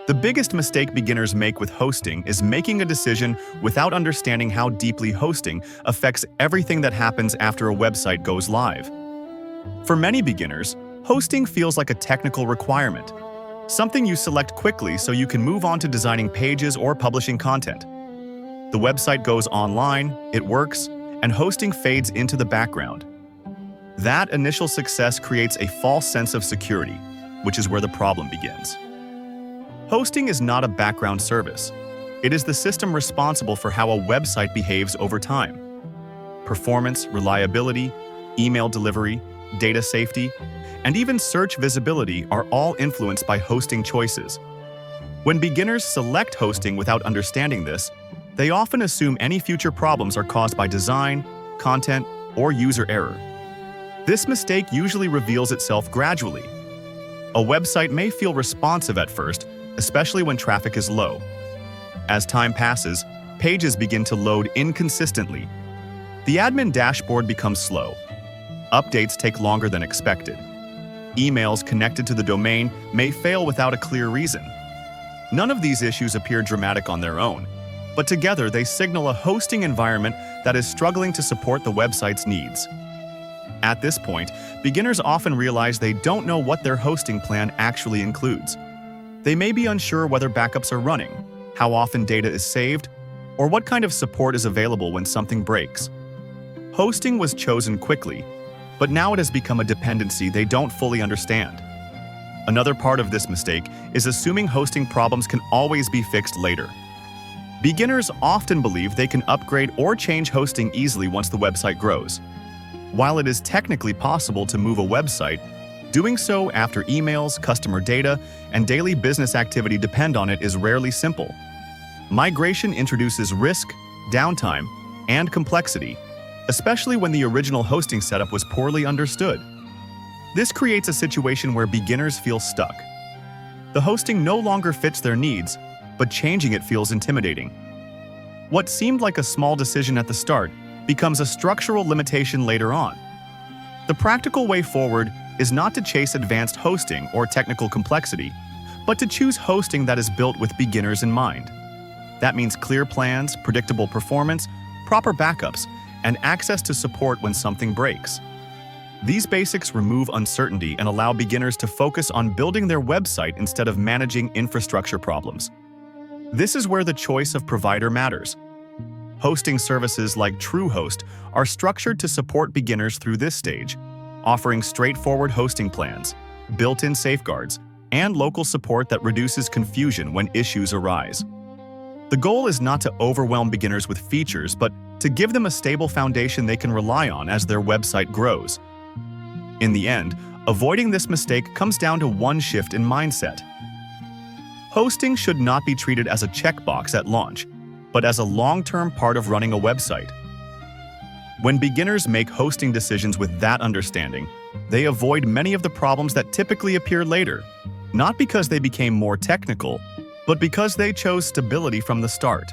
The biggest mistake beginners make with hosting is making a decision without understanding how deeply hosting affects everything that happens after a website goes live. For many beginners, hosting feels like a technical requirement, something you select quickly so you can move on to designing pages or publishing content. The website goes online, it works, and hosting fades into the background. That initial success creates a false sense of security, which is where the problem begins. Hosting is not a background service. It is the system responsible for how a website behaves over time. Performance, reliability, email delivery, data safety, and even search visibility are all influenced by hosting choices. When beginners select hosting without understanding this, they often assume any future problems are caused by design, content, or user error. This mistake usually reveals itself gradually. A website may feel responsive at first, especially when traffic is low. As time passes, pages begin to load inconsistently. The admin dashboard becomes slow. Updates take longer than expected. Emails connected to the domain may fail without a clear reason. None of these issues appear dramatic on their own, but together they signal a hosting environment that is struggling to support the website's needs. At this point, beginners often realize they don't know what their hosting plan actually includes. They may be unsure whether backups are running, how often data is saved, or what kind of support is available when something breaks. Hosting was chosen quickly, but now it has become a dependency they don't fully understand. Another part of this mistake is assuming hosting problems can always be fixed later. Beginners often believe they can upgrade or change hosting easily once the website grows. While it is technically possible to move a website, doing so after emails, customer data, and daily business activity depend on it is rarely simple. Migration introduces risk, downtime, and complexity, especially when the original hosting setup was poorly understood. This creates a situation where beginners feel stuck. The hosting no longer fits their needs, but changing it feels intimidating. What seemed like a small decision at the start becomes a structural limitation later on. The practical way forward is not to chase advanced hosting or technical complexity, but to choose hosting that is built with beginners in mind. That means clear plans, predictable performance, proper backups, and access to support when something breaks. These basics remove uncertainty and allow beginners to focus on building their website instead of managing infrastructure problems. This is where the choice of provider matters. Hosting services like TrueHost are structured to support beginners through this stage, offering straightforward hosting plans, built-in safeguards, and local support that reduces confusion when issues arise. The goal is not to overwhelm beginners with features, but to give them a stable foundation they can rely on as their website grows. In the end, avoiding this mistake comes down to one shift in mindset. Hosting should not be treated as a checkbox at launch, but as a long-term part of running a website. When beginners make hosting decisions with that understanding, they avoid many of the problems that typically appear later, not because they became more technical, but because they chose stability from the start.